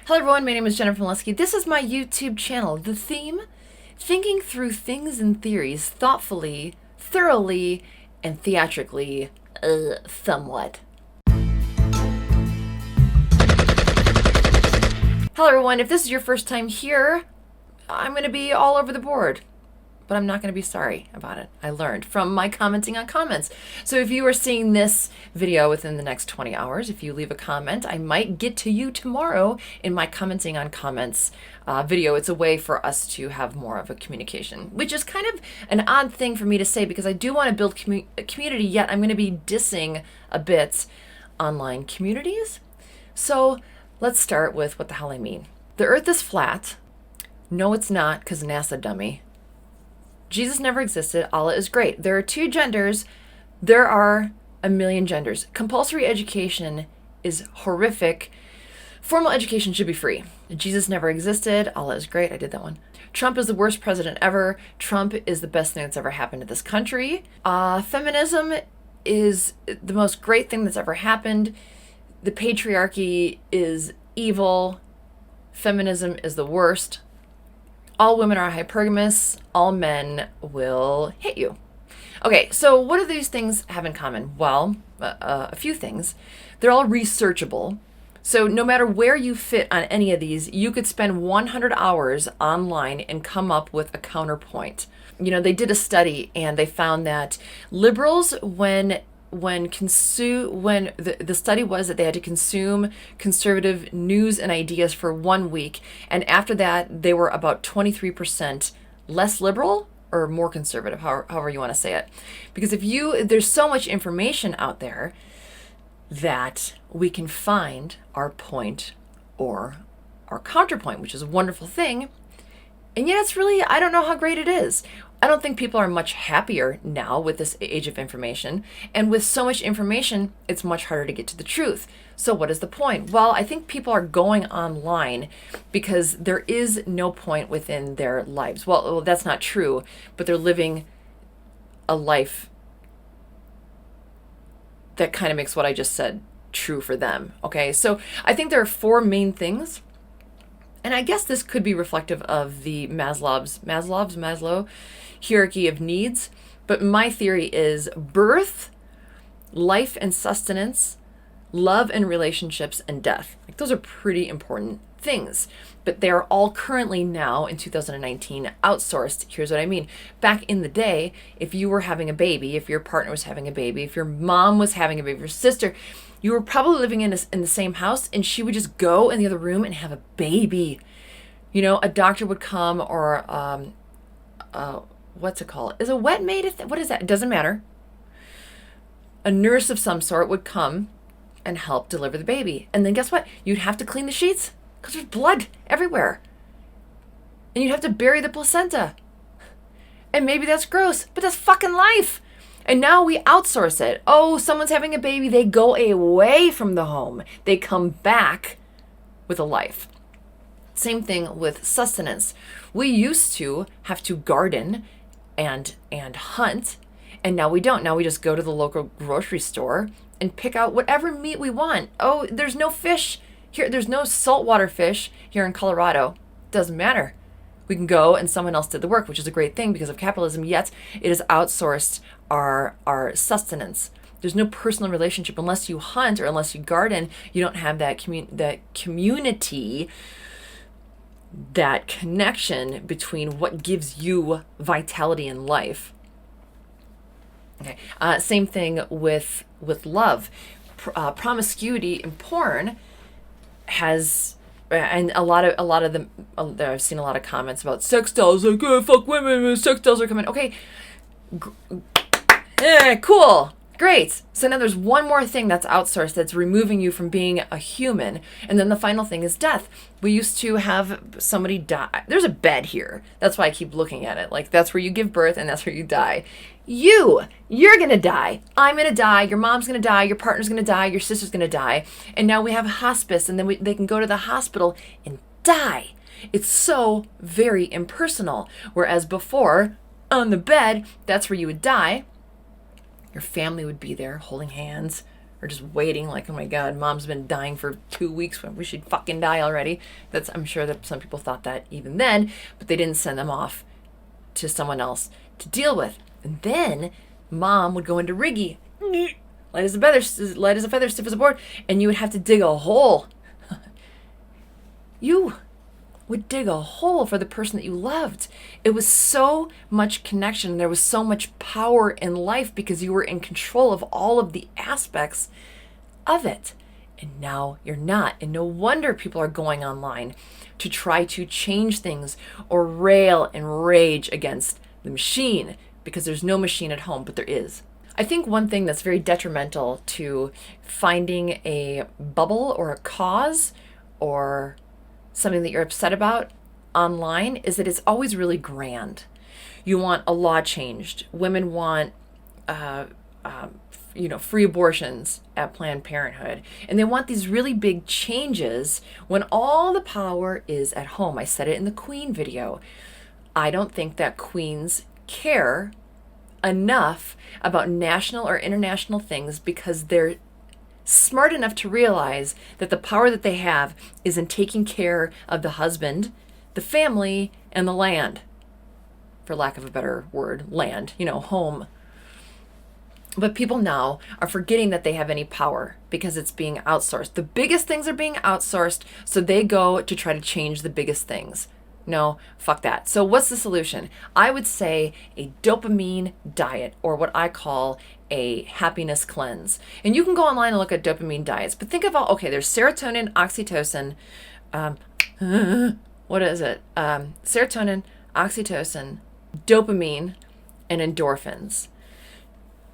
Hello everyone, my name is Jennifer Moleski. This is my YouTube channel. The theme, thinking through things and theories thoughtfully, thoroughly, and theatrically, somewhat. Hello everyone, if this is your first time here, I'm going to be all over the board. But I'm not going to be sorry about it. I learned from my commenting on comments. So if you are seeing this video within the next 20 hours, if you leave a comment, I might get to you tomorrow in my commenting on comments video. It's a way for us to have more of a communication, which is kind of an odd thing for me to say because I do want to build a community, yet I'm going to be dissing a bit online communities. So let's start with what the hell I mean. The earth is flat. No, it's not, because NASA dummy. Jesus never existed. Allah is great. There are two genders. There are a million genders. Compulsory education is horrific. Formal education should be free. Jesus never existed. Allah is great. I did that one. Trump is the worst president ever. Trump is the best thing that's ever happened to this country. Feminism is the most great thing that's ever happened. The patriarchy is evil. Feminism is the worst. All women are hypergamous. All men will hit you. Okay, so what do these things have in common? Well, a few things. They're all researchable. So no matter where you fit on any of these, you could spend 100 hours online and come up with a counterpoint. You know, they did a study and they found that liberals, when the study was that they had to consume conservative news and ideas for 1 week, and after that they were about 23% less liberal or more conservative, however you want to say it. Because there's so much information out there that we can find our point or our counterpoint, which is a wonderful thing. And yet it's really, I don't know how great it is. I don't think people are much happier now with this age of information. And with so much information, it's much harder to get to the truth. So what is the point? Well, I think people are going online because there is no point within their lives. Well, that's not true, but they're living a life that kind of makes what I just said true for them. Okay, so I think there are four main things. And I guess this could be reflective of the Maslow hierarchy of needs. But my theory is birth, life and sustenance, love and relationships, and death. Like, those are pretty important things. But they are all currently now in 2019 outsourced. Here's what I mean. Back in the day, if you were having a baby, if your partner was having a baby, if your mom was having a baby, your sister, you were probably living in the same house, and she would just go in the other room and have a baby. You know, a doctor would come, or what's it called? Is a wet maid? What is that? It doesn't matter. A nurse of some sort would come and help deliver the baby. And then guess what? You'd have to clean the sheets because there's blood everywhere. And you'd have to bury the placenta. And maybe that's gross, but that's fucking life. And now we outsource it. Oh, someone's having a baby. They go away from the home. They come back with a life. Same thing with sustenance. We used to have to garden and hunt, and now we don't. Now we just go to the local grocery store and pick out whatever meat we want. Oh, there's no fish here. There's no saltwater fish here in Colorado. Doesn't matter. We can go and someone else did the work, which is a great thing because of capitalism, yet it has outsourced our sustenance. There's no personal relationship. Unless you hunt or unless you garden, you don't have that community, that connection between what gives you vitality in life. Okay. Same thing with love. Promiscuity in porn has, and a lot of them, I've seen a lot of comments about sex dolls, like, oh, fuck women, sex dolls are coming. Okay, cool, great. So now there's one more thing that's outsourced that's removing you from being a human. And then the final thing is death. We used to have somebody die. There's a bed here. That's why I keep looking at it. Like, that's where you give birth and that's where you die. You're going to die. I'm going to die. Your mom's going to die. Your partner's going to die. Your sister's going to die. And now we have hospice, and then they can go to the hospital and die. It's so very impersonal. Whereas before, on the bed, that's where you would die. Your family would be there holding hands, or just waiting like, oh my God, mom's been dying for 2 weeks when we should fucking die already. I'm sure that some people thought that even then, but they didn't send them off to someone else to deal with. And then mom would go into Riggy, light as a feather, stiff as a board, and you would have to dig a hole. You would dig a hole for the person that you loved. It was so much connection. There was so much power in life because you were in control of all of the aspects of it. And now you're not. And no wonder people are going online to try to change things or rail and rage against the machine, because there's no machine at home, but there is. I think one thing that's very detrimental to finding a bubble or a cause or something that you're upset about online is that it's always really grand. You want a law changed. Women want, free abortions at Planned Parenthood. And they want these really big changes when all the power is at home. I said it in the Queen video. I don't think that queens care enough about national or international things because they're smart enough to realize that the power that they have is in taking care of the husband, the family, and the land. For lack of a better word, land, home. But people now are forgetting that they have any power because it's being outsourced. The biggest things are being outsourced, so they go to try to change the biggest things. No, fuck that. So what's the solution? I would say a dopamine diet, or what I call a happiness cleanse. And you can go online and look at dopamine diets, but think of there's serotonin, oxytocin, what is it? Serotonin, oxytocin, dopamine, and endorphins.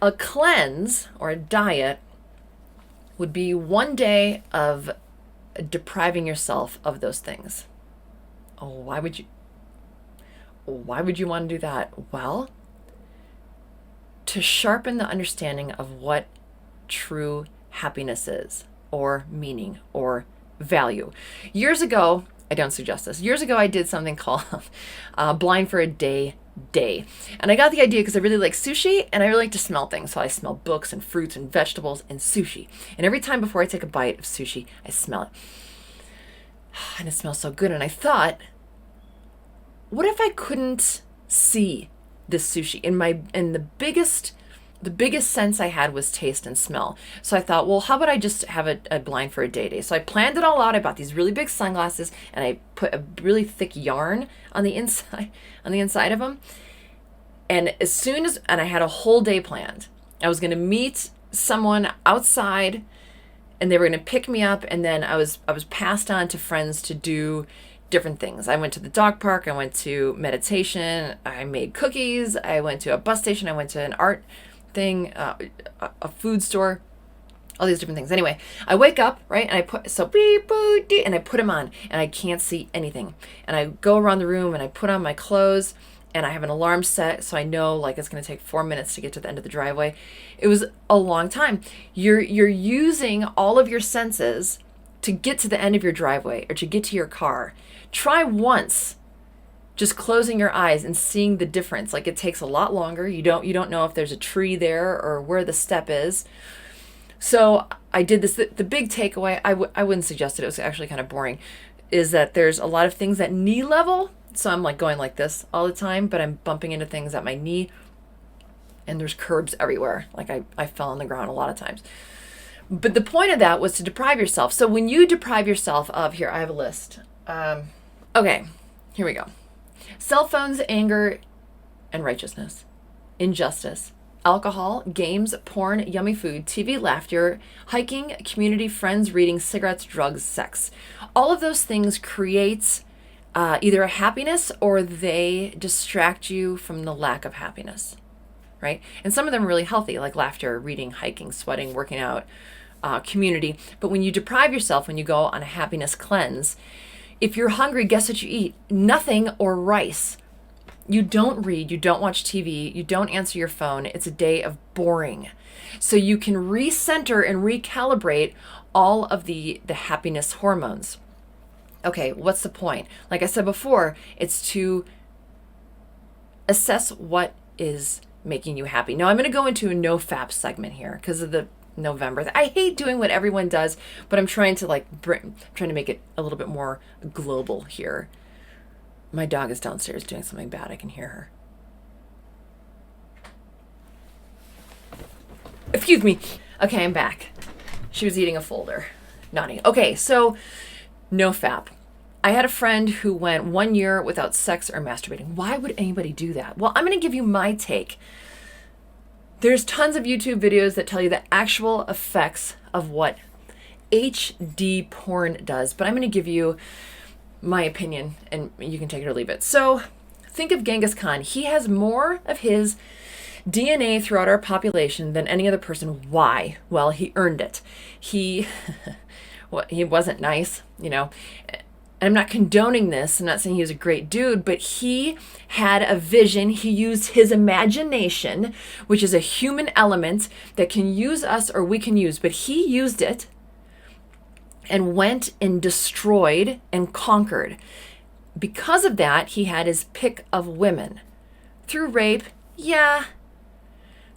A cleanse or a diet would be 1 day of depriving yourself of those things. Oh, why would you want to do that? Well, to sharpen the understanding of what true happiness is, or meaning, or value. Years ago, I don't suggest this. Years ago, I did something called Blind for a Day. And I got the idea because I really like sushi and I really like to smell things. So I smell books and fruits and vegetables and sushi. And every time before I take a bite of sushi, I smell it. And it smells so good. And I thought, what if I couldn't see this sushi? And the biggest sense I had was taste and smell. So I thought, well, how about I just have a blind for a day? So I planned it all out. I bought these really big sunglasses and I put a really thick yarn on the inside of them. And I had a whole day planned. I was going to meet someone outside and they were going to pick me up, and then I was passed on to friends to do different things. I went to the dog park, I went to meditation, I made cookies, I went to a bus station, I went to an art thing, a food store, all these different things. Anyway, I wake up, right, and I put them on, and I can't see anything. And I go around the room and I put on my clothes, and I have an alarm set, so I know it's going to take 4 minutes to get to the end of the driveway. It was a long time. You're using all of your senses to get to the end of your driveway or to get to your car. Try once just closing your eyes and seeing the difference. It takes a lot longer. You don't know if there's a tree there or where the step is. So I did this. The big takeaway, I wouldn't suggest it. It was actually kind of boring, is that there's a lot of things at knee level. So I'm going like this all the time, but I'm bumping into things at my knee, and there's curbs everywhere. I fell on the ground a lot of times. But the point of that was to deprive yourself. So when you deprive yourself of, here, I have a list. Okay, here we go. Cell phones, anger, and righteousness, injustice, alcohol, games, porn, yummy food, TV, laughter, hiking, community, friends, reading, cigarettes, drugs, sex. All of those things create either a happiness or they distract you from the lack of happiness, right? And some of them are really healthy, like laughter, reading, hiking, sweating, working out, community. But when you deprive yourself, when you go on a happiness cleanse, if you're hungry, guess what you eat? Nothing or rice. You don't read, you don't watch TV, you don't answer your phone. It's a day of boring. So you can recenter and recalibrate all of the happiness hormones. Okay, what's the point? Like I said before, it's to assess what is making you happy. Now I'm going to go into a no-fap segment here because of the November. I hate doing what everyone does, but I'm trying to trying to make it a little bit more global here. My dog is downstairs doing something bad. I can hear her. Excuse me. Okay, I'm back. She was eating a folder, nodding. Okay, so no FAP. I had a friend who went 1 year without sex or masturbating. Why would anybody do that? Well, I'm going to give you my take. There's tons of YouTube videos that tell you the actual effects of what HD porn does, but I'm going to give you my opinion and you can take it or leave it. So think of Genghis Khan. He has more of his DNA throughout our population than any other person. Why? Well, he earned it. He wasn't nice, you know. And I'm not condoning this. I'm not saying he was a great dude, but he had a vision. He used his imagination, which is a human element that can use us or we can use, but he used it and went and destroyed and conquered. Because of that, he had his pick of women. Through rape, yeah.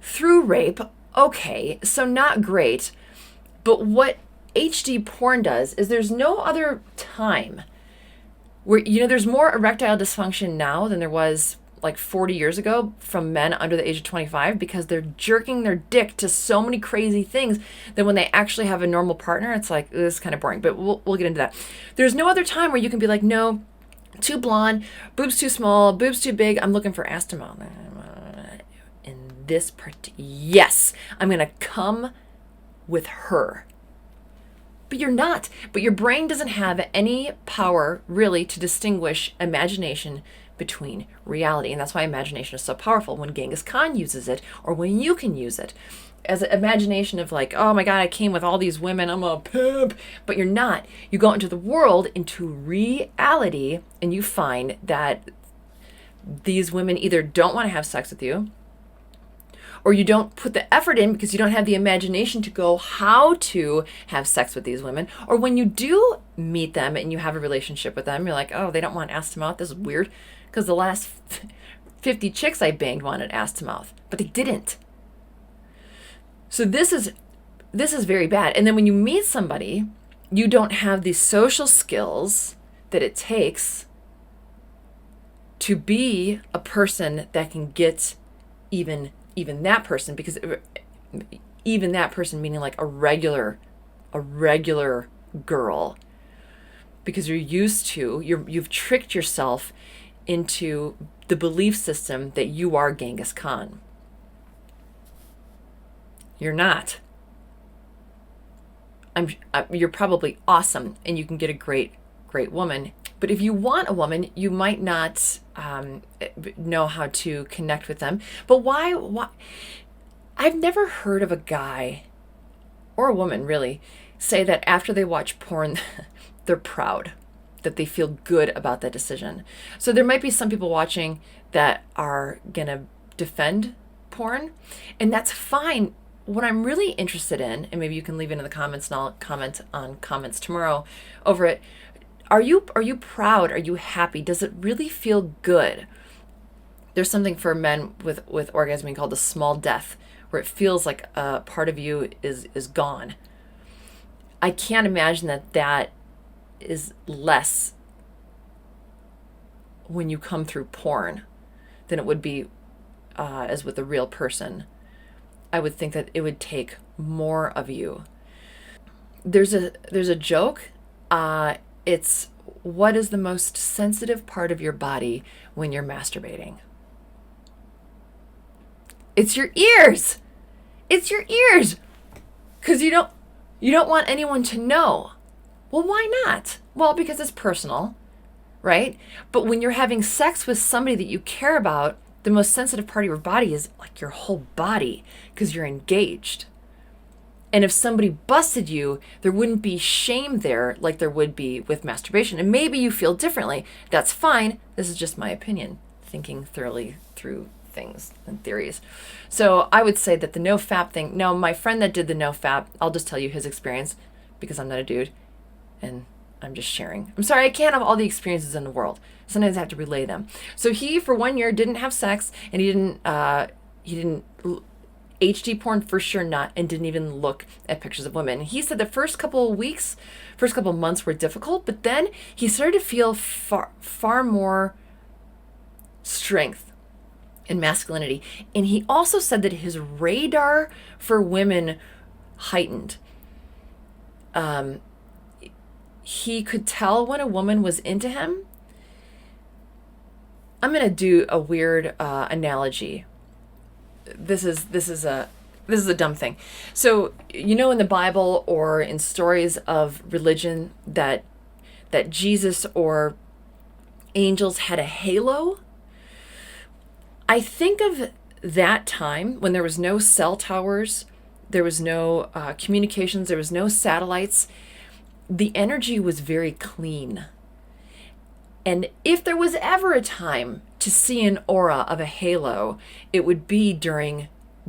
Through rape, okay, so not great. But what HD porn does is there's no other time where, you know, there's more erectile dysfunction now than there was like 40 years ago from men under the age of 25 because they're jerking their dick to so many crazy things that when they actually have a normal partner, it's like, this is kind of boring, but we'll get into that. There's no other time where you can be like, no, too blonde, boobs too small, boobs too big, I'm looking for astomel. In this part, yes, I'm going to come with her. But you're not. But your brain doesn't have any power really to distinguish imagination between reality. And that's why imagination is so powerful when Genghis Khan uses it or when you can use it. As an imagination of like, oh my God, I came with all these women, I'm a pimp. But you're not. You go into the world, into reality, and you find that these women either don't want to have sex with you, or you don't put the effort in because you don't have the imagination to go how to have sex with these women. Or when you do meet them and you have a relationship with them, you're like, oh, they don't want ass to mouth. This is weird because the last 50 chicks I banged wanted ass to mouth, but they didn't. So this is very bad. And then when you meet somebody, you don't have the social skills that it takes to be a person that can get even that person, because even that person meaning like a regular girl, because you've tricked yourself into the belief system that you are Genghis Khan. You're not. You're probably awesome and you can get a great woman. But if you want a woman, you might not know how to connect with them. But why? I've never heard of a guy or a woman really say that after they watch porn, they're proud, that they feel good about that decision. So there might be some people watching that are going to defend porn, and that's fine. What I'm really interested in, and maybe you can leave it in the comments and I'll comment on comments tomorrow over it. Are you proud? Are you happy? Does it really feel good? There's something for men with orgasming called a small death, where it feels like a part of you is gone. I can't imagine that is less when you come through porn than it would be as with a real person. I would think that it would take more of you. There's a joke. It's what is the most sensitive part of your body when you're masturbating? It's your ears. It's your ears. Because you don't want anyone to know. Well, why not? Well, because it's personal, right? But when you're having sex with somebody that you care about, the most sensitive part of your body is like your whole body because you're engaged. And if somebody busted you, there wouldn't be shame there like there would be with masturbation. And maybe you feel differently. That's fine. This is just my opinion, thinking thoroughly through things and theories. So I would say that the no fap thing, no, my friend that did the no fap, I'll just tell you his experience because I'm not a dude and I'm just sharing. I'm sorry, I can't have all the experiences in the world. Sometimes I have to relay them. So he, for 1 year, didn't have sex and he didn't HD porn for sure not, and didn't even look at pictures of women. He said the first couple of weeks, first couple of months were difficult, but then he started to feel far more strength and masculinity. And he also said that his radar for women heightened. He could tell when a woman was into him. I'm going to do a weird analogy. This is a dumb thing. So, in the Bible or in stories of religion that Jesus or angels had a halo. I think of that time when there was no cell towers, there was no communications, there was no satellites. The energy was very clean. And if there was ever a time to see an aura of a halo, it would be during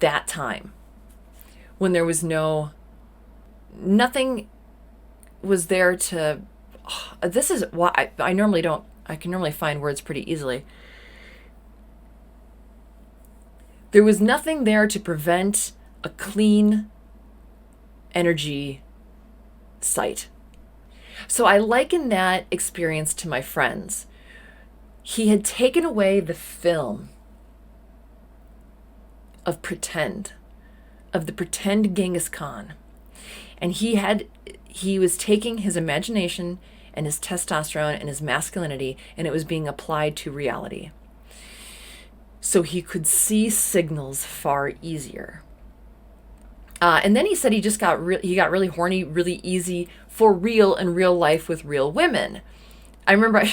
that time when there was nothing was there to, this is why I can normally find words pretty easily. There was nothing there to prevent a clean energy sight. So I liken that experience to my friends. He had taken away the film of the pretend Genghis Khan. And he was taking his imagination and his testosterone and his masculinity, and it was being applied to reality. So he could see signals far easier. And then he said he got really horny, really easy for real in real life with real women. I remember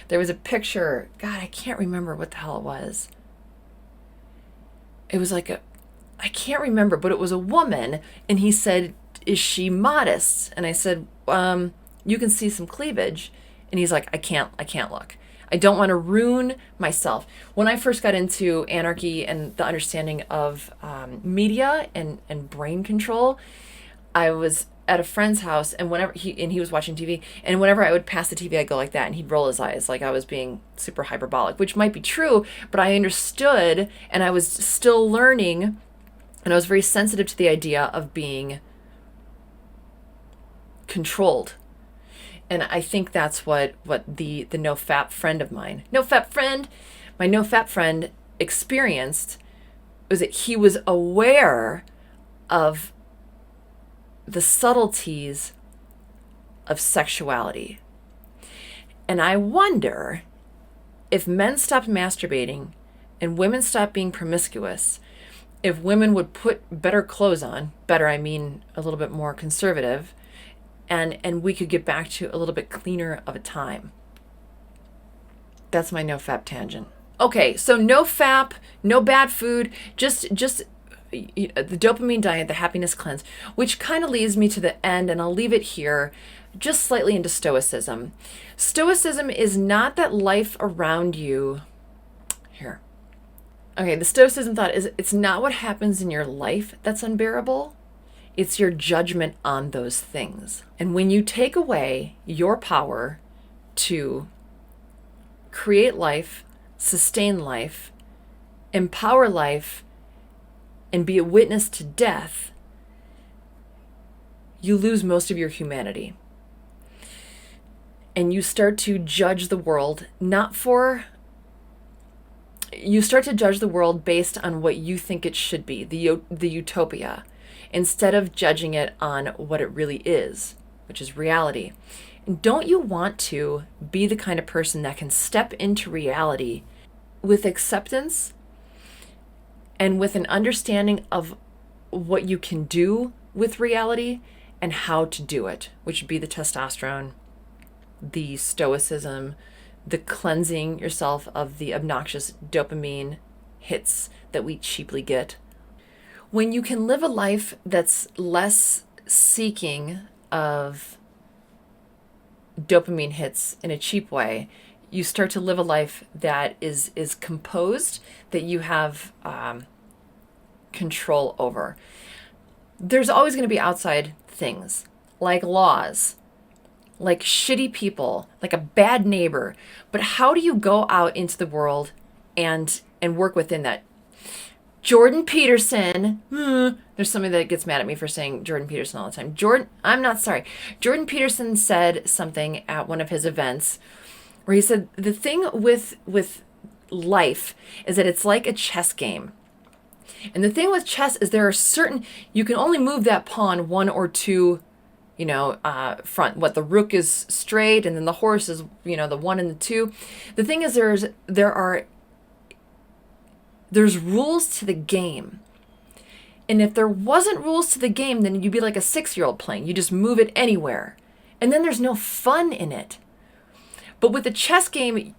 there was a picture. God, I can't remember what the hell it was. It was I can't remember, but it was a woman. And he said, "Is she modest?" And I said, "You can see some cleavage." And he's like, I can't look. I don't want to ruin myself. When I first got into anarchy and the understanding of media and brain control, I was at a friend's house, and he was watching TV, and whenever I would pass the TV, I'd go like that, and he'd roll his eyes like I was being super hyperbolic, which might be true, but I understood, and I was still learning, and I was very sensitive to the idea of being controlled. And I think that's what the no-fap friend of mine, my no-fap friend experienced, was that he was aware of the subtleties of sexuality. And I wonder if men stopped masturbating and women stopped being promiscuous, if women would put better clothes on, better, I mean a little bit more conservative, and we could get back to a little bit cleaner of a time. That's my no-fap tangent. Okay, so no fap, no bad food, just the dopamine diet, the happiness cleanse, which kind of leads me to the end, and I'll leave it here, just slightly into Stoicism. Stoicism is not that life around you. Here. Okay, the Stoicism thought is it's not what happens in your life that's unbearable. It's your judgment on those things. And when you take away your power to create life, sustain life, empower life, and be a witness to death, you lose most of your humanity. And you start to judge the world you start to judge the world based on what you think it should be, the utopia, instead of judging it on what it really is, which is reality. And don't you want to be the kind of person that can step into reality with acceptance and with an understanding of what you can do with reality and how to do it, which would be the testosterone, the stoicism, the cleansing yourself of the obnoxious dopamine hits that we cheaply get. When you can live a life that's less seeking of dopamine hits in a cheap way, you start to live a life that is composed, that you have control over. There's always going to be outside things, like laws, like shitty people, like a bad neighbor. But how do you go out into the world and work within that? Jordan Peterson. There's somebody that gets mad at me for saying Jordan Peterson all the time. I'm not sorry. Jordan Peterson said something at one of his events where he said the thing with life is that it's like a chess game. And the thing with chess is there are certain, you can only move that pawn one or two, front. What, the rook is straight and then the horse is, the 1 and the 2. The thing is there's rules to the game. And if there wasn't rules to the game, then you'd be like a 6-year-old playing. You just move it anywhere. And then there's no fun in it. But with the chess game,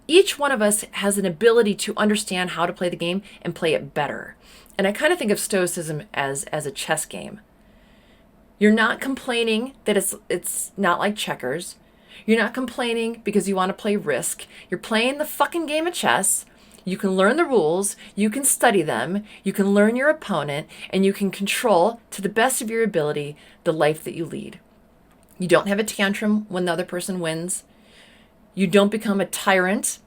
each one of us has an ability to understand how to play the game and play it better. And I kind of think of Stoicism as a chess game. You're not complaining that it's not like checkers. You're not complaining because you want to play Risk. You're playing the fucking game of chess. You can learn the rules, you can study them, you can learn your opponent, and you can control, to the best of your ability, the life that you lead. You don't have a tantrum when the other person wins. You don't become a tyrant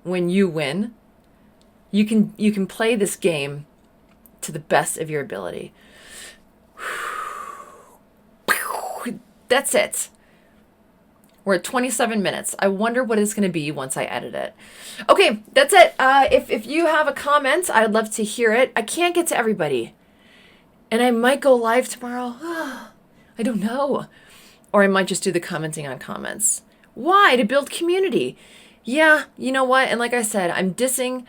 when you win. You can play this game to the best of your ability. That's it. We're at 27 minutes. I wonder what it's going to be once I edit it. Okay, that's it. If you have a comment, I'd love to hear it. I can't get to everybody. And I might go live tomorrow. I don't know. Or I might just do the commenting on comments. Why? To build community. Yeah, you know what? And like I said, I'm dissing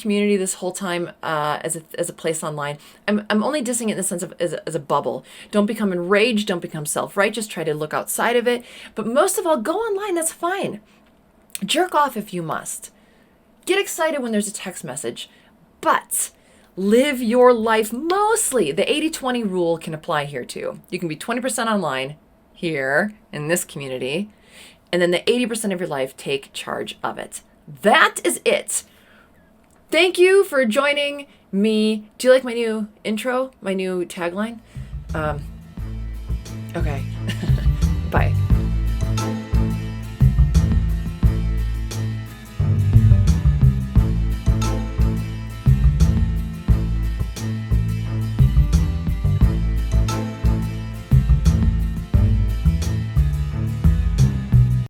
community this whole time as a place online. I'm only dissing it in the sense of as a bubble. Don't become enraged. Don't become self-righteous. Try to look outside of it. But most of all, go online. That's fine. Jerk off if you must. Get excited when there's a text message. But live your life mostly. The 80-20 rule can apply here too. You can be 20% online here in this community. And then the 80% of your life, take charge of it. That is it. Thank you for joining me. Do you like my new intro, my new tagline? Okay. Bye.